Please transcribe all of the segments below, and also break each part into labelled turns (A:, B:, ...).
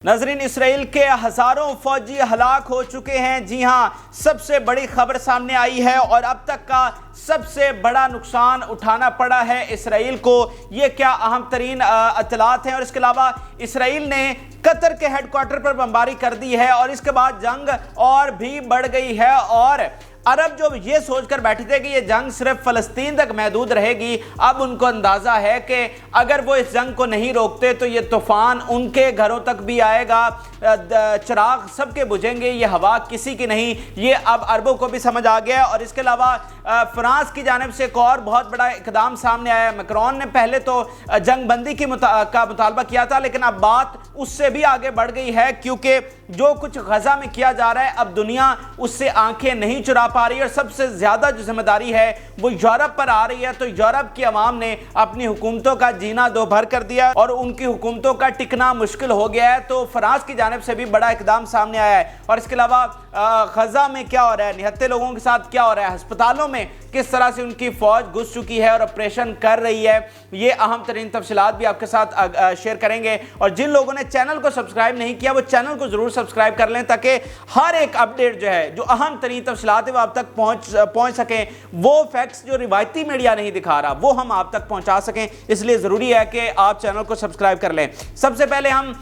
A: नाज़रीन, इसराइल के हज़ारों फौजी हलाक हो चुके हैं। जी हां, सबसे बड़ी खबर सामने आई है और अब तक का सबसे बड़ा नुकसान उठाना पड़ा है इसराइल को। ये क्या अहम तरीन इत्तलात हैं। और इसके अलावा इसराइल ने कतर के हेडक्वार्टर पर बमबारी कर दी है और इसके बाद जंग और भी बढ़ गई है। और अरब जो ये सोचकर बैठे थे कि ये जंग सिर्फ फ़लस्तीन तक महदूद रहेगी, अब उनको अंदाज़ा है कि अगर वो इस जंग को नहीं रोकते तो ये तूफ़ान उनके घरों तक भी आएगा, चिराग सबके बुझेंगे, ये हवा किसी की नहीं। ये अब अरबों को भी समझ आ गया। और इसके अलावा फ्रांस की जानिब से एक और बहुत बड़ा इकदाम सामने आया। मैक्रोन ने पहले तो जंग बंदी का मुतालबा किया था, लेकिन अब बात उससे भी आगे बढ़ गई है, क्योंकि जो कुछ गजा में किया जा रहा है अब दुनिया उससे आंखें नहीं चुरा पा रही। और सबसे ज्यादा जो जिम्मेदारी है वो यूरोप पर आ रही है। तो यूरोप की अवाम ने अपनी हुकूमतों का जीना दो भर कर दिया और उनकी हुकूमतों का टिकना मुश्किल हो गया है। तो फ्रांस की जानिब से भी बड़ा इकदाम सामने आया है। और इसके अलावा गजा में क्या हो रहा है, निहत्ते लोगों के साथ क्या हो रहा है, अस्पतालों में किस तरह से उनकी फौज घुस चुकी है और ऑपरेशन कर रही है, ये अहम तरीन तफसीलात भी आपके साथ शेयर करेंगे। और जिन लोगों ने चैनल को सब्सक्राइब नहीं किया वो चैनल को जरूर सब्सक्राइब कर लें, ताकि हर एक अपडेट जो है, जो अहम तरीन तफसीलात है, वो आप तक पहुंच सकें। वो फैक्ट्स जो रिवायती मीडिया नहीं दिखा रहा वो हम आप तक पहुंचा सकें, इसलिए ज़रूरी है कि आप चैनल को सब्सक्राइब कर लें। सबसे पहले हम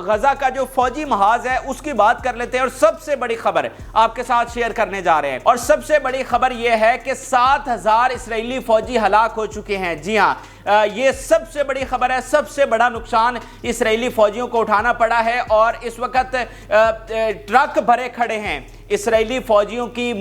A: गजा का जो फौजी महाज है उसकी बात कर लेते हैं और सबसे बड़ी खबर आपके साथ शेयर करने जा रहे हैं। और सबसे बड़ी खबर यह है कि 7,000 इसराइली फौजी हलाक हो चुके हैं। जी हाँ, ये सबसे बड़ी खबर है। सबसे बड़ा नुकसान इसराइली फौजियों को उठाना पड़ा है और इस वक्त ट्रक भरे खड़े हैं इसराइली फौजियों की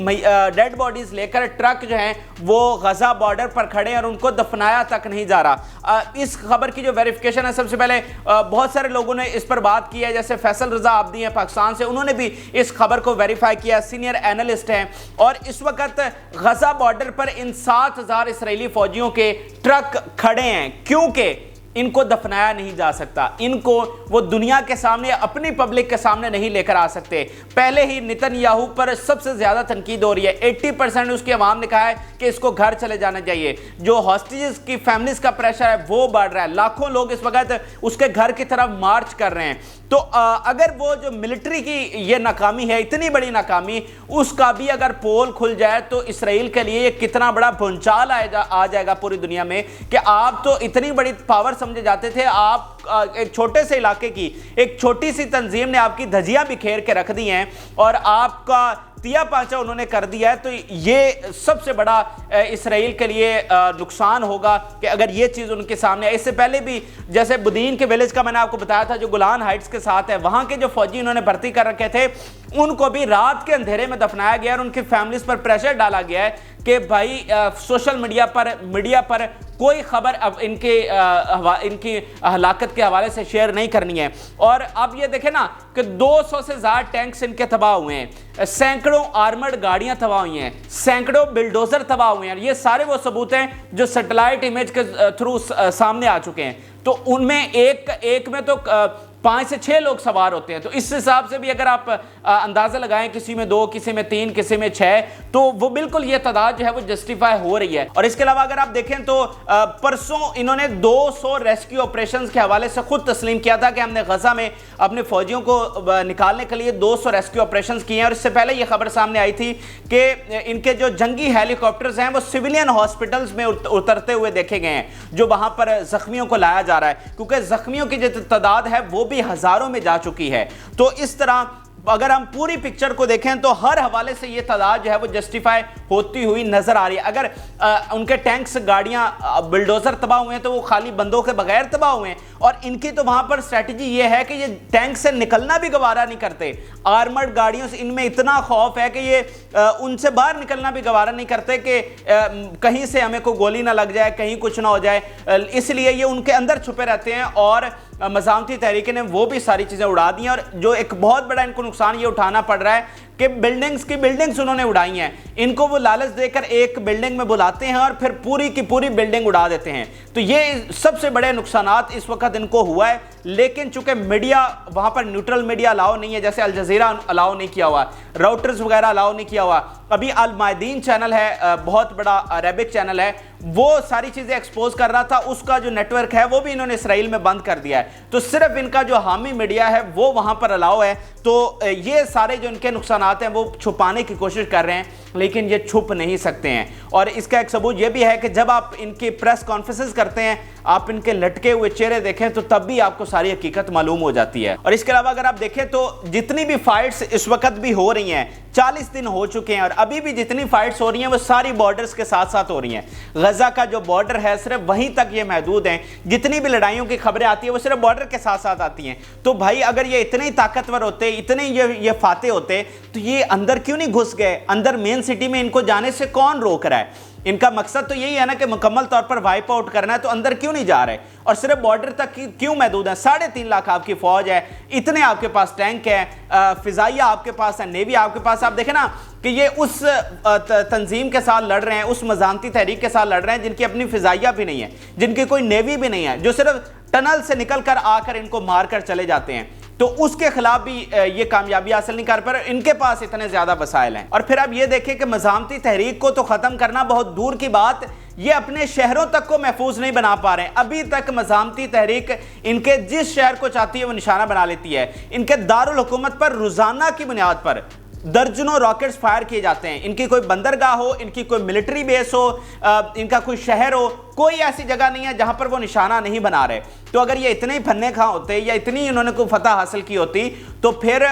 A: डेड बॉडीज लेकर। ट्रक जो हैं वो गजा बॉर्डर पर खड़े हैं और उनको दफनाया तक नहीं जा रहा। इस खबर की जो वेरिफिकेशन है, सबसे पहले बहुत सारे लोगों ने इस पर बात की है, जैसे फैसल रजा आब्दी हैं पाकिस्तान से, उन्होंने भी इस खबर को वेरीफाई किया, सीनियर एनालिस्ट हैं। और इस वक्त गजा बॉर्डर पर इन 7,000 इसराइली फौजियों के ट्रक खड़े हैं, क्योंकि इनको दफनाया नहीं जा सकता। इनको वो दुनिया के सामने, अपनी पब्लिक के सामने नहीं लेकर आ सकते। पहले ही नेतन्याहू पर सबसे ज्यादा तनकीद हो रही है। 80% उसकी आवाम ने कहा है कि इसको घर चले जाना चाहिए। जो हॉस्टेजेस की फैमिलीज का प्रेशर है वो बढ़ रहा है। लाखों लोग इस वक्त उसके घर की तरफ मार्च कर रहे हैं। तो अगर वो जो मिलिट्री की ये नाकामी है, इतनी बड़ी नाकामी, उसका भी अगर पोल खुल जाए तो इसराइल के लिए ये कितना बड़ा भूचाल आ जाएगा पूरी दुनिया में, कि आप तो इतनी बड़ी पावर समझे जाते थे, आप एक छोटे से इलाके की एक छोटी सी तंजीम ने आपकी धजियां बिखेर के रख दी हैं और आपका तिया पांचा उन्होंने कर दिया है। तो ये सबसे बड़ा इसराइल के लिए नुकसान होगा कि अगर ये चीज़ उनके सामने है। इससे पहले भी जैसे बुदीन के विलेज का मैंने आपको बताया था, जो गुलान हाइट्स के साथ है, वहाँ के जो फौजी उन्होंने भर्ती कर रखे थे उनको भी रात के अंधेरे में दफनाया गया और उनकी फैमिलीज पर प्रेशर डाला गया है कि भाई सोशल मीडिया पर कोई खबर अब इनकी हलाकत के हवाले से शेयर नहीं करनी है। और अब ये देखें ना कि 200 से ज़्यादा टैंक्स इनके तबाह हुए हैं, सैकड़ों आर्मर्ड गाड़ियां तबाह हुई हैं, सैकड़ों बिल्डोजर तबाह हुए हैं। ये सारे वो सबूत हैं जो सैटेलाइट इमेज के थ्रू सामने आ चुके हैं। तो उनमें एक में तो 5 से 6 लोग सवार होते हैं। तो इस हिसाब से भी अगर आप अंदाज़ा लगाएं, किसी में 2, किसी में 3, किसी में 6, तो वो बिल्कुल ये तादाद जो है वो जस्टिफाई हो रही है। और इसके अलावा अगर आप देखें तो परसों इन्होंने 200 रेस्क्यू ऑपरेशंस के हवाले से खुद तस्लीम किया था कि हमने गजा में अपने फौजियों को निकालने के लिए 200 रेस्क्यू ऑपरेशंस किए हैं। और इससे पहले ये खबर सामने आई थी कि इनके जो जंगी हेलीकॉप्टर्स हैं वो सिविलियन हॉस्पिटल्स में उतरते हुए देखे गए हैं, जो वहां पर जख्मियों को लाया जा रहा है, क्योंकि जख्मियों की जो तादाद है वो भी हजारों में जा चुकी है। तो इस तरह अगर हम पूरी पिक्चर को देखें तो हर हवाले से ये तादाद जो है वो जस्टिफाई होती हुई नजर आ रही है। अगर उनके टैंक्स, गाड़ियां, बिल्डोजर तबाह हुए हैं तो वो खाली बंदों के बगैर तबाह हुए हैं। और इनकी तो वहां पर स्ट्रेटजी ये है कि ये टैंक से निकलना भी गवारा नहीं करते। आर्मर्ड गाड़ियों से इनमें इतना खौफ है कि ये उनसे बाहर निकलना भी गवारा नहीं करते कि कहीं से हमें कोई गोली ना लग जाए, कहीं कुछ ना हो जाए। इसलिए ये उनके अंदर छुपे रहते हैं और मज़ामती तहरीकें ने वो भी सारी चीज़ें उड़ा दी हैं। और जो एक बहुत बड़ा इनको नुकसान ये उठाना पड़ रहा है कि बिल्डिंग्स उन्होंने उड़ाई हैं। इनको वो लालच देकर एक बिल्डिंग में बुलाते हैं और फिर पूरी की पूरी बिल्डिंग उड़ा देते हैं। तो ये सबसे बड़े नुकसानात इस वक्त इनको हुआ है। लेकिन चूंकि मीडिया वहां पर न्यूट्रल मीडिया अलाउ नहीं है, जैसे अल जज़ीरा अलाउ नहीं किया हुआ, राउटर्स वगैरह अलाउ नहीं किया हुआ। अभी अल मायदीन चैनल है, बहुत बड़ा अरेबिक चैनल है, वो सारी चीज़ें एक्सपोज कर रहा था, उसका जो नेटवर्क है वो भी इन्होंने इसराइल में बंद कर दिया है। तो सिर्फ इनका जो हामी मीडिया है वो वहाँ पर अलाउ है। तो ये सारे जो इनके नुकसानात हैं वो छुपाने की कोशिश कर रहे हैं, लेकिन ये छुप नहीं सकते हैं। और इसका एक सबूत ये भी है कि जब आप इनकी प्रेस कॉन्फ्रेंसेस करते हैं, आप इनके लटके हुए चेहरे देखें तो तब भी आपको सारी हकीकत मालूम हो जाती है। और इसके अलावा अगर आप देखें तो जितनी भी फाइट्स इस वक्त भी हो रही हैं, 40 दिन हो चुके हैं और अभी भी जितनी फाइट्स हो रही हैं वो सारी बॉर्डर्स के साथ साथ हो रही हैं। गजा का जो बॉर्डर है सिर्फ वहीं तक ये महदूद हैं। जितनी भी लड़ाइयों की खबरें आती है वो सिर्फ बॉर्डर के साथ साथ आती हैं। तो भाई अगर ये इतने ही ताकतवर होते, इतने ये फाते होते, तो ये अंदर क्यों नहीं घुस गए? अंदर मेन सिटी में इनको जाने से कौन रोक रहा है? इनका मकसद तो यही है ना कि मुकम्मल तौर पर वाइप आउट करना है, तो अंदर क्यों नहीं जा रहे और सिर्फ बॉर्डर तक क्यों महदूद है? 3.5 लाख आपकी फौज है, इतने आपके पास टैंक है, फिजाइया आपके पास है, नेवी आपके पास। आप देखें ना कि ये उस तंजीम के साथ लड़ रहे हैं, उस मजानती तहरीक के साथ लड़ रहे हैं जिनकी अपनी फिजाइया भी नहीं है, जिनकी कोई नेवी भी नहीं है, जो सिर्फ टनल से निकल कर आकर इनको मार कर चले जाते हैं। तो उसके खिलाफ भी ये कामयाबी हासिल नहीं कर पा रहे। इनके पास इतने ज्यादा वसाइल हैं। और फिर आप ये देखें कि मज़ामती तहरीक को तो खत्म करना बहुत दूर की बात, ये अपने शहरों तक को महफूज नहीं बना पा रहे हैं। अभी तक मज़ामती तहरीक इनके जिस शहर को चाहती है वो निशाना बना लेती है। इनके दारुल हुकूमत पर रोजाना की बुनियाद पर दर्जनों रॉकेट्स फायर किए जाते हैं। इनकी कोई बंदरगाह हो, इनकी कोई मिलिट्री बेस हो, इनका कोई शहर हो, कोई ऐसी जगह नहीं है जहां पर वो निशाना नहीं बना रहे। तो अगर ये इतने ही फन्ने खा होते या इतनी इन्होंने कोई फतह हासिल की होती तो फिर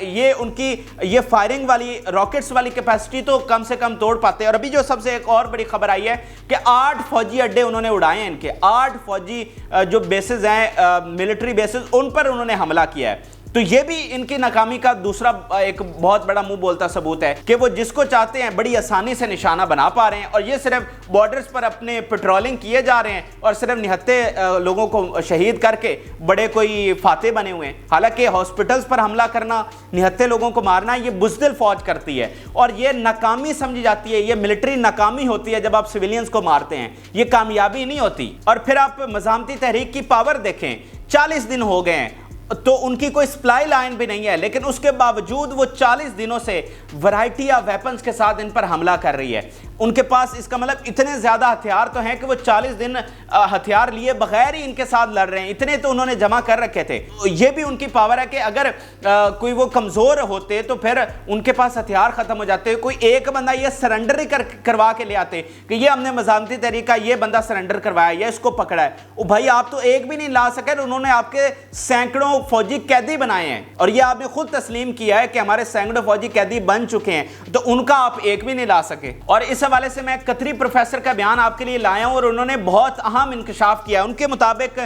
A: ये उनकी ये फायरिंग वाली रॉकेट्स वाली कैपेसिटी तो कम से कम तोड़ पाते। और अभी जो सबसे एक और बड़ी खबर आई है कि 8 फौजी अड्डे उन्होंने उड़ाए हैं। इनके 8 फौजी जो बेसिस हैं, मिलिट्री बेसिस, उन पर उन्होंने हमला किया है। तो ये भी इनकी नाकामी का दूसरा एक बहुत बड़ा मुंह बोलता सबूत है कि वो जिसको चाहते हैं बड़ी आसानी से निशाना बना पा रहे हैं। और ये सिर्फ बॉर्डर्स पर अपने पेट्रोलिंग किए जा रहे हैं और सिर्फ निहत्ते लोगों को शहीद करके बड़े कोई फाते बने हुए हैं। हालांकि हॉस्पिटल्स पर हमला करना, निहत्ते लोगों को मारना, ये बुज़दिल फौज करती है और ये नाकामी समझी जाती है। ये मिलिट्री नाकामी होती है जब आप सिविलियंस को मारते हैं, ये कामयाबी नहीं होती। और फिर आप मज़ामती तहरीक की पावर देखें, 40 दिन हो गए हैं तो उनकी कोई सप्लाई लाइन भी नहीं है, लेकिन उसके बावजूद वो 40 दिनों से वैरायटी ऑफ वेपन्स के साथ इन पर हमला कर रही है। उनके पास इसका मतलब इतने ज़्यादा हथियार तो हैं कि वो 40 दिन हथियार लिए बगैर ही इनके साथ लड़ रहे हैं। इतने तो उन्होंने जमा कर रखे थे। तो ये भी उनकी पावर है कि अगर कोई वो कमज़ोर होते तो फिर उनके पास हथियार ख़त्म हो जाते। कोई एक बंदा ये सरेंडर ही करवा के ले आते कि ये हमने मज़ामती तरीका, ये बंदा सरेंडर करवाया, ये इसको पकड़ा है। ओ भाई, आप तो एक भी नहीं ला सके, उन्होंने आपके सैकड़ों फौजी कैदी बनाए हैं और ये आपने खुद तस्लीम किया है कि हमारे सैकड़ों फौजी कैदी बन चुके हैं, तो उनका आप एक भी नहीं ला सके। और इस हवाले से मैं कतरी प्रोफेसर का बयान आपके लिए लाया हूं और उन्होंने बहुत अहम इंकशाफ किया। उनके मुताबिक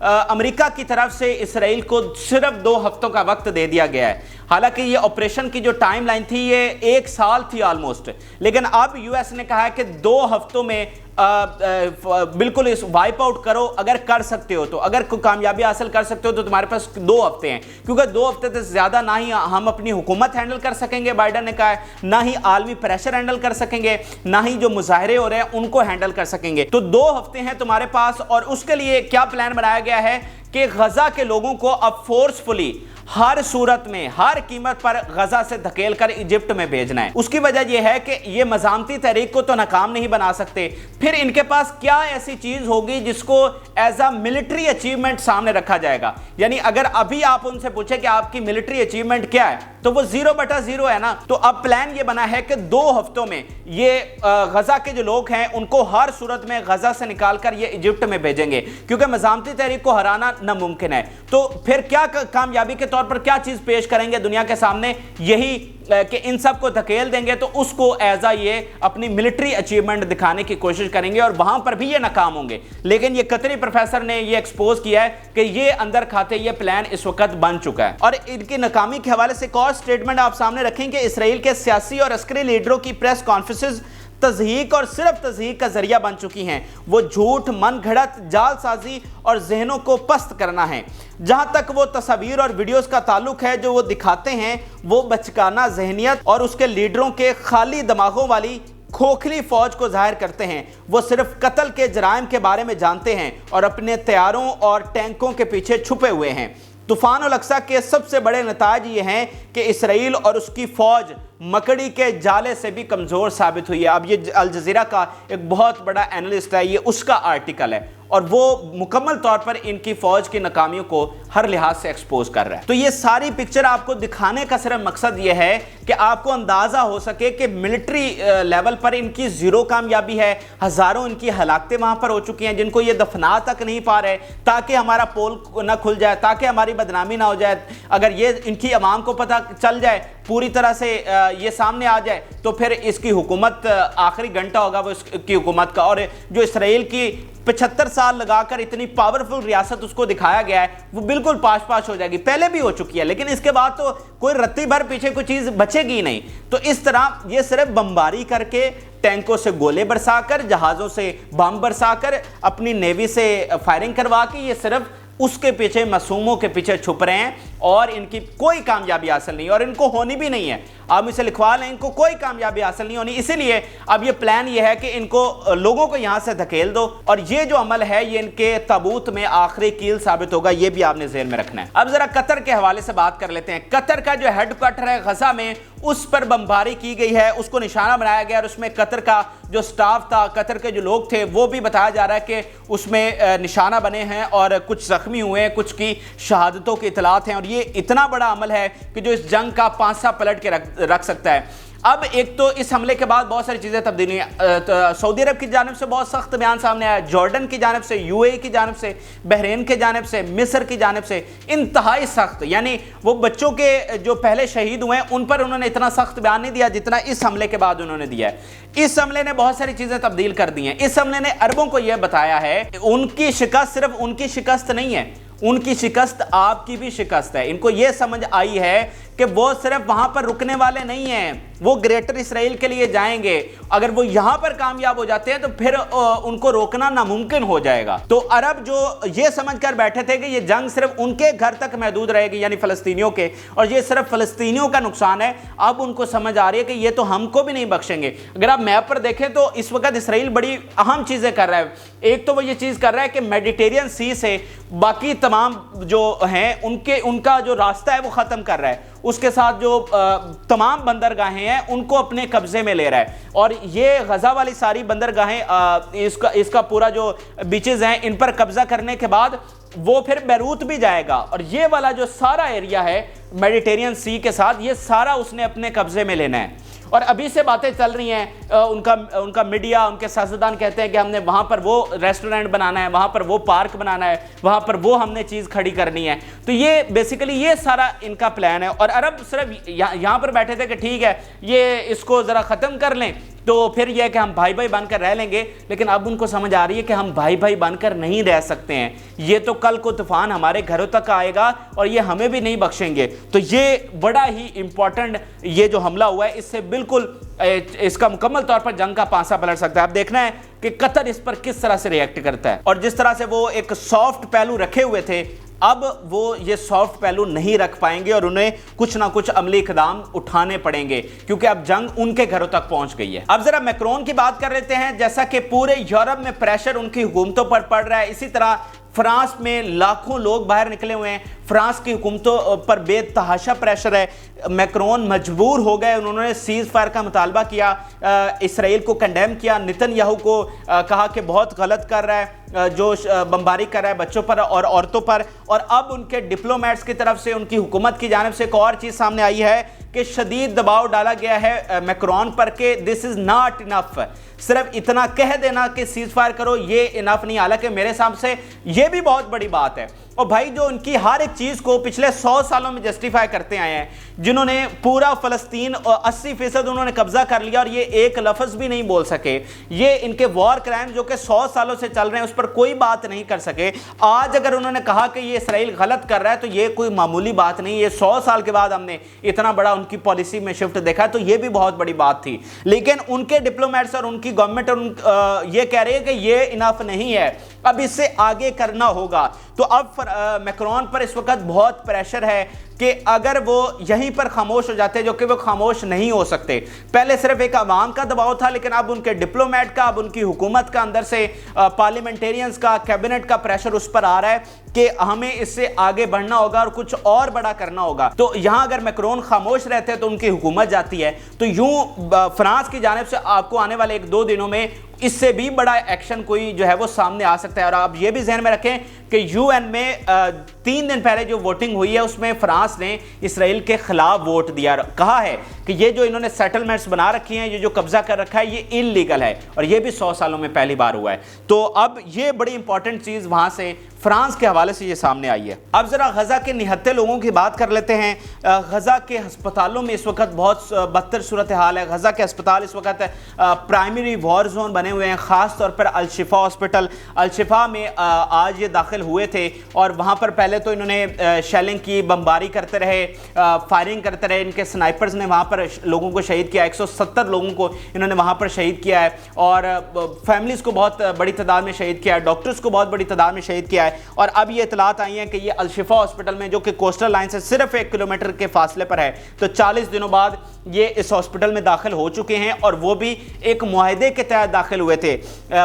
A: अमेरिका की तरफ से इसराइल को सिर्फ 2 हफ्तों का वक्त दे दिया गया है। हालांकि ये ऑपरेशन की जो टाइम लाइन थी ये 1 साल थी ऑलमोस्ट, लेकिन अब यूएस ने कहा है कि 2 हफ्तों में बिल्कुल इस वाइप आउट करो। अगर कर सकते हो तो, अगर कोई कामयाबी हासिल कर सकते हो तो तुम्हारे पास 2 हफ्ते हैं, क्योंकि 2 हफ्ते से ज़्यादा ना ही हम अपनी हुकूमत हैंडल कर सकेंगे, बाइडन ने कहा है, ना ही आलमी प्रेशर हैंडल कर सकेंगे, ना ही जो मुजाहरे हो रहे हैं उनको हैंडल कर सकेंगे। तो 2 हफ्ते हैं तुम्हारे पास। और उसके लिए क्या प्लान बनाया गया है कि गजा के लोगों को अब फोर्सफुली हर सूरत में, हर कीमत पर गजा से धकेल कर इजिप्ट में भेजना है। उसकी वजह यह है कि ये मज़ामती तहरीक को तो नाकाम नहीं बना सकते, फिर इनके पास क्या ऐसी चीज होगी जिसको एज अ मिलिट्री अचीवमेंट सामने रखा जाएगा। यानी अगर अभी आप उनसे पूछे कि आपकी मिलिट्री अचीवमेंट क्या है तो वो 0/0 है ना। तो अब प्लान ये बना है कि 2 हफ्तों में ये गजा के जो लोग हैं उनको हर सूरत में गजा से निकालकर ये इजिप्ट में भेजेंगे, क्योंकि मज़ामती तहरीक को हराना नामुमकिन है। तो फिर क्या कामयाबी के तौर पर क्या चीज पेश करेंगे दुनिया के सामने, यही कि इन सब को धकेल देंगे तो उसको एज आ ये अपनी मिलिट्री अचीवमेंट दिखाने की कोशिश करेंगे और वहां पर भी ये नाकाम होंगे। लेकिन ये कतरी प्रोफेसर ने ये एक्सपोज किया है कि ये अंदर खाते ये प्लान इस वक्त बन चुका है। और इनकी नाकामी के हवाले से एक और स्टेटमेंट आप सामने रखेंगे। इसराइल के सियासी और अस्करी लीडरों की प्रेस कॉन्फ्रेंसेस तज़हीक और सिर्फ तज़हीक का जरिया बन चुकी हैं। वो झूठ, मन घड़त, जालसाजी और जहनों को पस्त करना है। जहां तक वो तस्वीर और वीडियोस का ताल्लुक है, जो वो दिखाते हैं वो बचकाना जहनियत और उसके लीडरों के खाली दिमागों वाली खोखली फौज को जाहिर करते हैं। वो सिर्फ कत्ल के जराइम के बारे में जानते हैं और अपने तैयारों और टैंकों के पीछे छुपे हुए हैं। तूफान अल अक्सा के सबसे बड़े नताज ये हैं कि इसराइल और उसकी फौज मकड़ी के जाले से भी कमज़ोर साबित हुई है। अब ये अल जज़ीरा का एक बहुत बड़ा एनालिस्ट है, ये उसका आर्टिकल है और वो मुकम्मल तौर पर इनकी फ़ौज की नाकामियों को हर लिहाज से एक्सपोज कर रहा है। तो ये सारी पिक्चर आपको दिखाने का सिर्फ मकसद ये है कि आपको अंदाज़ा हो सके कि मिलिट्री लेवल पर इनकी ज़ीरो कामयाबी है, हज़ारों इनकी हलाकतें वहाँ पर हो चुकी हैं जिनको ये दफना तक नहीं पा रहे, ताकि हमारा पोल ना खुल जाए, ताकि हमारी बदनामी ना हो जाए। अगर ये इनकी अवाम को पता चल जाए, पूरी तरह से ये सामने आ जाए, तो फिर इसकी हुकूमत आखिरी घंटा होगा वो इसकी हुकूमत का। और जो इसराइल की 75 साल लगाकर इतनी पावरफुल रियासत उसको दिखाया गया है, वो बिल्कुल पाश पाश हो जाएगी। पहले भी हो चुकी है, लेकिन इसके बाद तो कोई रत्ती भर पीछे कोई चीज़ बचेगी ही नहीं। तो इस तरह ये सिर्फ बमबारी करके, टैंकों से गोले बरसाकर, जहाज़ों से बम बरसाकर, अपनी नेवी से फायरिंग करवा के ये सिर्फ उसके पीछे, मासूमों के पीछे छुप रहे हैं और इनकी कोई कामयाबी हासिल नहीं, और इनको होनी भी नहीं है। आप इसे लिखवा लें, इनको कोई कामयाबी हासिल नहीं होनी। इसीलिए अब ये प्लान ये है कि इनको, लोगों को यहां से धकेल दो, और ये जो अमल है ये इनके ताबूत में आखिरी कील साबित होगा। ये भी आपने ज़हन में रखना है। अब जरा कतर के हवाले से बात कर लेते हैं। कतर का जो हेडक्वार्टर है गजा में, उस पर बमबारी की गई है, उसको निशाना बनाया गया, और उसमें कतर का जो स्टाफ था, कतर के जो लोग थे, वो भी बताया जा रहा है कि उसमें निशाना बने हैं और कुछ जख्मी हुए हैं, कुछ की शहादतों की इतलात हैं। और ये इतना बड़ा अमल है कि जो इस जंग का पांसा पलट के रख सकता है। अब एक तो इस हमले के बाद बहुत सारी चीज़ें तब्दील हुई। सऊदी अरब की जानिब से बहुत सख्त बयान सामने आया, जॉर्डन की जानिब से, यूएई की जानिब से, बहरीन की जानिब से, मिस्र की जानिब से इंतहाई सख्त। यानी वो बच्चों के जो पहले शहीद हुए हैं उन पर उन्होंने इतना सख्त बयान नहीं दिया जितना इस हमले के बाद उन्होंने दिया है। इस हमले ने बहुत सारी चीज़ें तब्दील कर दी हैं। इस हमले ने अरबों को यह बताया है उनकी शिकस्त सिर्फ उनकी शिकस्त नहीं है, उनकी शिकस्त आपकी भी शिकस्त है। इनको यह समझ आई है कि वो सिर्फ वहां पर रुकने वाले नहीं हैं, वो ग्रेटर इसराइल के लिए जाएंगे। अगर वो यहां पर कामयाब हो जाते हैं तो फिर उनको रोकना नामुमकिन हो जाएगा। तो अरब जो ये समझकर बैठे थे कि ये जंग सिर्फ उनके घर तक महदूद रहेगी, यानी फ़लस्तीनियों के, और ये सिर्फ फ़लस्तीनियों का नुकसान है, अब उनको समझ आ रही है कि ये तो हमको भी नहीं बख्शेंगे। अगर आप मैप पर देखें तो इस वक्त इसराइल बड़ी अहम चीज़ें कर रहा है। एक तो वो ये चीज़ कर रहा है कि मेडिटेरियन सी से बाकी तमाम जो हैं उनका जो रास्ता है वो ख़त्म कर रहा है, उसके साथ जो तमाम बंदरगाहें हैं उनको अपने कब्जे में ले रहा है। और ये गजा वाली सारी बंदरगाहें, इसका पूरा जो बीचेस हैं इन पर कब्जा करने के बाद वो फिर बैरूत भी जाएगा, और ये वाला जो सारा एरिया है मेडिटेरियन सी के साथ, ये सारा उसने अपने कब्जे में लेना है। और अभी से बातें चल रही हैं, उनका मीडिया, उनके सियासतदान कहते हैं कि हमने वहाँ पर वो रेस्टोरेंट बनाना है, वहाँ पर वो पार्क बनाना है, वहाँ पर वो हमने चीज़ खड़ी करनी है। तो ये बेसिकली ये सारा इनका प्लान है। और अरब सिर्फ यहाँ पर बैठे थे कि ठीक है ये इसको ज़रा ख़त्म कर लें तो फिर यह है कि हम भाई भाई बनकर रह लेंगे, लेकिन अब उनको समझ आ रही है कि हम भाई भाई बनकर नहीं रह सकते हैं। ये तो कल को तूफान हमारे घरों तक आएगा और ये हमें भी नहीं बख्शेंगे। तो ये बड़ा ही इंपॉर्टेंट ये जो हमला हुआ है, इससे बिल्कुल इसका मुकम्मल तौर पर जंग का पांसा पलट सकता है। अब देखना है कि कतर इस पर किस तरह से रिएक्ट करता है। और जिस तरह से वो एक सॉफ्ट पहलू रखे हुए थे, अब वो ये सॉफ्ट पहलू नहीं रख पाएंगे और उन्हें कुछ ना कुछ अमली इक़दाम उठाने पड़ेंगे, क्योंकि अब जंग उनके घरों तक पहुंच गई है। अब जरा मैक्रोन की बात कर लेते हैं। जैसा कि पूरे यूरोप में प्रेशर उनकी हुकूमतों पर पड़ रहा है, इसी तरह फ्रांस में लाखों लोग बाहर निकले हुए हैं। फ्रांस की हुकूमतों पर बेतहाशा प्रेशर है। मैक्रोन मजबूर हो गए, उन्होंने सीज़ फायर का मुतालबा किया, इसराइल को कंडेम किया, नेतन्याहू को कहा कि बहुत गलत कर रहा है जो बमबारी कर रहा है बच्चों पर और औरतों पर। और अब उनके डिप्लोमेट्स की तरफ से, उनकी हुकूमत की जानिब से एक और चीज़ सामने आई है कि शदीद दबाव डाला गया है मैक्रोन पर कि दिस इज़ नॉट इनफ। सिर्फ इतना कह देना कि सीज़ फायर करो ये इनफ नहीं, हालांकि मेरे हिसाब से ये भी बहुत बड़ी बात है। और भाई जो उनकी हर एक चीज़ को पिछले 100 सालों में जस्टिफाई करते आए हैं, जिन्होंने पूरा फ़लस्तीन 80% उन्होंने कब्जा कर लिया और ये एक लफ्ज़ भी नहीं बोल सके, ये इनके वॉर क्राइम जो कि 100 सालों से चल रहे हैं उस पर कोई बात नहीं कर सके। आज अगर उन्होंने कहा कि ये इसराइल गलत कर रहा है तो ये कोई मामूली बात नहीं। ये 100 साल के बाद हमने इतना बड़ा उनकी पॉलिसी में शिफ्ट देखा, तो ये भी बहुत बड़ी बात थी। लेकिन उनके डिप्लोमेट्स और उनकी गवर्नमेंट ये कह रही है कि ये इनफ नहीं है, اب اس سے آگے کرنا ہوگا۔ تو اب میکرون پر اس وقت بہت پریشر ہے کہ اگر وہ یہیں پر خاموش ہو جاتے، جو کہ وہ خاموش نہیں ہو سکتے۔ پہلے صرف ایک عوام کا دباؤ تھا، لیکن اب ان کے ڈپلومیٹ کا، اب ان کی حکومت کا اندر سے پارلیمنٹیرینز کا، کیبنٹ کا پریشر اس پر آ رہا ہے کہ ہمیں اس سے آگے بڑھنا ہوگا اور کچھ اور بڑا کرنا ہوگا۔ تو یہاں اگر میکرون خاموش رہتے ہیں تو ان کی حکومت جاتی ہے، تو یوں فرانس کی جانب سے آپ کو آنے والے 1-2 دنوں میں اس سے بھی بڑا ایکشن کوئی جو ہے وہ سامنے آ سکتا ہے۔ اور آپ یہ بھی ذہن میں رکھیں کہ یو این میں 3 دن پہلے جو ووٹنگ ہوئی ہے اس میں فرانس نے اسرائیل کے خلاف ووٹ دیا، کہا ہے کہ یہ جو انہوں نے سیٹلمنٹس بنا رکھی ہیں، یہ جو قبضہ کر رکھا ہے، یہ انلیگل ہے، اور یہ بھی 100 سالوں میں پہلی بار ہوا ہے۔ تو اب یہ بڑی امپورٹنٹ چیز وہاں سے فرانس کے حوالے سے یہ سامنے آئی ہے۔ اب ذرا غزہ کے نہتے لوگوں کی بات کر لیتے ہیں۔ غزہ کے ہسپتالوں میں اس وقت بہت بدتر صورتحال ہے۔ غزہ کے ہسپتال اس وقت پرائمری وار زون بنے ہوئے ہیں، خاص طور پر الشفا ہسپتال۔ الشفا میں آج یہ داخل ہوئے تھے، اور وہاں پر پہلے تو انہوں نے شیلنگ کی، بمباری کرتے رہے، فائرنگ کرتے رہے، ان کے سنائپرز نے وہاں پر لوگوں کو شہید کیا، 170 لوگوں کو انہوں نے وہاں پر شہید کیا ہے، اور فیملیز کو بہت بڑی تعداد میں شہید کیا ہے، ڈاکٹرز کو بہت بڑی تعداد میں شہید کیا ہے۔ اور اب یہ اطلاعات آئی ہیں کہ یہ الشفا ہسپتال میں، جو کہ کوسٹل لائن سے صرف 1 کلومیٹر کے فاصلے پر ہے، تو 40 دنوں بعد یہ اس ہسپتال میں داخل ہو چکے ہیں، اور وہ بھی ایک معاہدے کے تحت داخل ہوئے تھے۔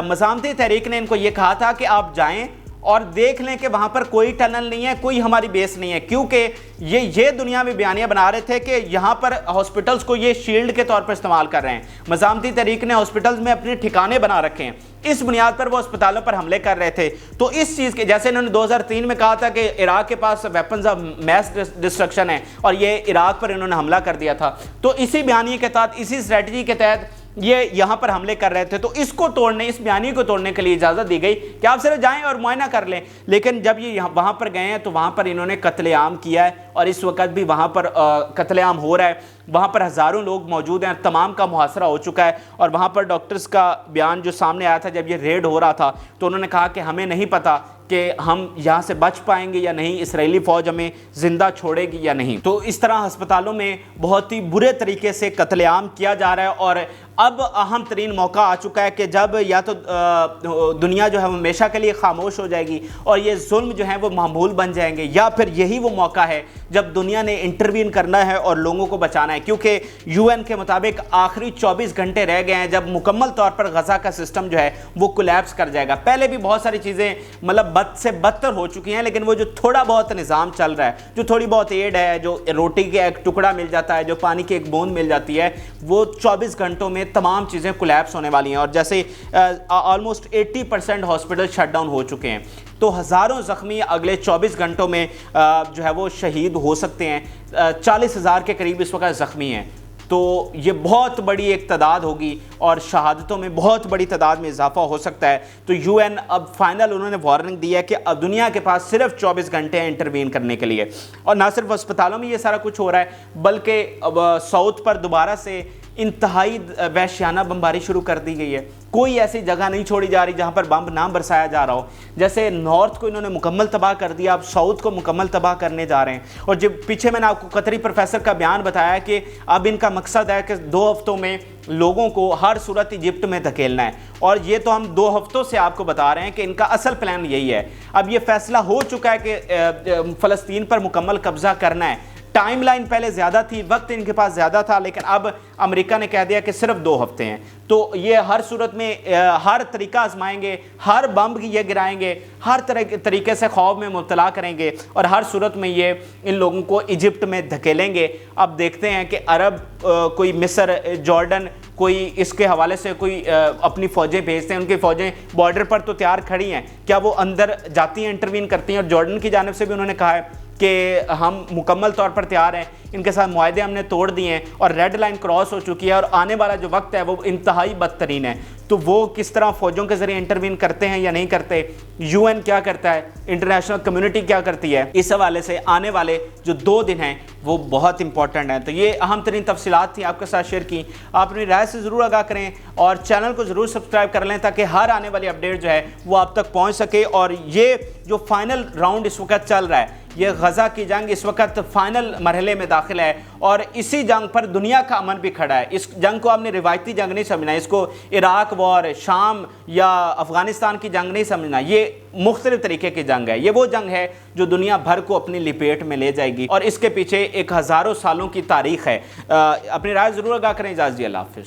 A: مزاحمتی تحریک نے ان کو یہ کہا تھا کہ آپ جائیں اور دیکھ لیں کہ وہاں پر کوئی ٹنل نہیں ہے، کوئی ہماری بیس نہیں ہے، کیونکہ یہ دنیا میں بیانیہ بنا رہے تھے کہ یہاں پر ہاسپٹلز کو یہ شیلڈ کے طور پر استعمال کر رہے ہیں۔ مزاحمتی تحریک نے ہاسپٹلز میں اپنے ٹھکانے بنا رکھے ہیں، اس بنیاد پر وہ اسپتالوں پر حملے کر رہے تھے۔ تو اس چیز کے جیسے انہوں نے 2003 میں کہا تھا کہ عراق کے پاس ویپنز آف میس ڈسٹرکشن ہے، اور یہ عراق پر انہوں نے حملہ کر دیا تھا، تو اسی بیانیے کے تحت، اسی اسٹریٹجی کے تحت یہ یہاں پر حملے کر رہے تھے۔ تو اس کو توڑنے، اس بیانیے کو توڑنے کے لیے اجازت دی گئی کہ آپ صرف جائیں اور معائنہ کر لیں، لیکن جب یہ وہاں پر گئے ہیں تو وہاں پر انہوں نے قتل عام کیا ہے، اور اس وقت بھی وہاں پر قتل عام ہو رہا ہے۔ وہاں پر ہزاروں لوگ موجود ہیں، تمام کا محاصرہ ہو چکا ہے، اور وہاں پر ڈاکٹرز کا بیان جو سامنے آیا تھا جب یہ ریڈ ہو رہا تھا، تو انہوں نے کہا کہ ہمیں نہیں پتہ کہ ہم یہاں سے بچ پائیں گے یا نہیں، اسرائیلی فوج ہمیں زندہ چھوڑے گی یا نہیں۔ تو اس طرح ہسپتالوں میں بہت ہی برے طریقے سے قتل عام کیا جا رہا ہے، اور اب اہم ترین موقع آ چکا ہے کہ جب یا تو دنیا جو ہے وہ ہمیشہ کے لیے خاموش ہو جائے گی اور یہ ظلم جو ہیں وہ معمول بن جائیں گے، یا پھر یہی وہ موقع ہے جب دنیا نے انٹروین کرنا ہے اور لوگوں کو بچانا ہے، کیونکہ یو این کے مطابق آخری 24 گھنٹے رہ گئے ہیں جب مکمل طور پر غزہ کا سسٹم جو ہے وہ کولیپس کر جائے گا۔ پہلے بھی بہت ساری چیزیں مطلب بد سے بدتر ہو چکی ہیں، لیکن وہ جو تھوڑا بہت نظام چل رہا ہے، جو تھوڑی بہت ایڈ ہے، جو روٹی کے ایک ٹکڑا مل جاتا ہے، جو پانی کی ایک بوند مل جاتی ہے، وہ 24 گھنٹوں میں تمام چیزیں کولیپس ہونے والی ہیں۔ اور جیسے آلموسٹ 80% ہاسپٹل شٹ ڈاؤن ہو چکے ہیں، تو ہزاروں زخمی اگلے 24 گھنٹوں میں جو ہے وہ شہید ہو سکتے ہیں۔ 40,000 کے قریب اس وقت زخمی ہیں، تو یہ بہت بڑی ایک تعداد ہوگی، اور شہادتوں میں بہت بڑی تعداد میں اضافہ ہو سکتا ہے۔ تو یو این اب فائنل انہوں نے وارننگ دی ہے کہ اب دنیا کے پاس صرف 24 گھنٹے ہیں انٹروین کرنے کے لیے، اور نہ صرف اسپتالوں میں یہ سارا کچھ ہو رہا ہے، بلکہ اب ساؤتھ پر دوبارہ سے انتہائی وحشیانہ بمباری شروع کر دی گئی ہے۔ کوئی ایسی جگہ نہیں چھوڑی جا رہی جہاں پر بم نہ برسایا جا رہا ہو۔ جیسے نارتھ کو انہوں نے مکمل تباہ کر دیا، اب ساؤتھ کو مکمل تباہ کرنے جا رہے ہیں۔ اور جب پیچھے میں نے آپ کو قطری پروفیسر کا بیان بتایا کہ اب ان کا مقصد ہے کہ 2 ہفتوں میں لوگوں کو ہر صورت ایجپٹ میں دھکیلنا ہے، اور یہ تو ہم 2 ہفتوں سے آپ کو بتا رہے ہیں کہ ان کا اصل پلان یہی ہے۔ اب یہ فیصلہ ہو چکا ہے کہ فلسطین پر مکمل قبضہ کرنا ہے۔ ٹائم لائن پہلے زیادہ تھی، وقت ان کے پاس زیادہ تھا، لیکن اب امریکہ نے کہہ دیا کہ صرف 2 ہفتے ہیں۔ تو یہ ہر صورت میں ہر طریقہ آزمائیں گے، ہر بمب یہ گرائیں گے، ہر طریقے سے خوف میں مبتلا کریں گے، اور ہر صورت میں یہ ان لوگوں کو ایجپٹ میں دھکیلیں گے۔ اب دیکھتے ہیں کہ عرب کوئی مصر، جارڈن، کوئی اس کے حوالے سے کوئی اپنی فوجیں بھیجتے ہیں، ان کی فوجیں بارڈر پر تو تیار کھڑی ہیں، کیا وہ اندر جاتی ہیں، انٹروین کرتی ہیں؟ اور جارڈن کی جانب سے بھی انہوں نے کہا ہے کہ ہم مکمل طور پر تیار ہیں، ان کے ساتھ معاہدے ہم نے توڑ دیے ہیں، اور ریڈ لائن کراس ہو چکی ہے، اور آنے والا جو وقت ہے وہ انتہائی بدترین ہے۔ تو وہ کس طرح فوجوں کے ذریعے انٹروین کرتے ہیں یا نہیں کرتے، یو این کیا کرتا ہے، انٹرنیشنل کمیونٹی کیا کرتی ہے، اس حوالے سے آنے والے جو 2 دن ہیں وہ بہت امپورٹنٹ ہیں۔ تو یہ اہم ترین تفصیلات تھیں آپ کے ساتھ شیئر کی۔ آپ اپنی رائے سے ضرور آگاہ کریں، اور چینل کو ضرور سبسکرائب کر لیں تاکہ ہر آنے والی اپڈیٹ جو ہے وہ آپ تک پہنچ سکے۔ اور یہ جو فائنل راؤنڈ اس وقت چل رہا ہے، یہ غزہ کی جنگ اس وقت فائنل مرحلے میں داخل ہے اور اسی جنگ پر دنیا کا امن بھی کھڑا ہے۔ اس جنگ کو آپ نے روایتی جنگ نہیں سمجھنا، اس کو عراق وار، شام یا افغانستان کی جنگ نہیں سمجھنا، یہ مختلف طریقے کی جنگ ہے۔ یہ وہ جنگ ہے جو دنیا بھر کو اپنی لپیٹ میں لے جائے گی اور اس کے پیچھے ایک ہزاروں سالوں کی تاریخ ہے۔ اپنی رائے ضرور آگاہ کریں۔ اجازت دیجیے، اللہ حافظ۔